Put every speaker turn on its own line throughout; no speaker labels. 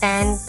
10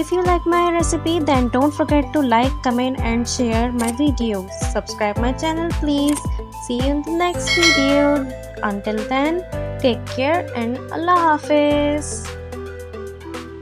If you like my recipe, then don't forget to like, comment and share my video. Subscribe my channel please. See you in the next video. Until then, take care and Allah Hafiz.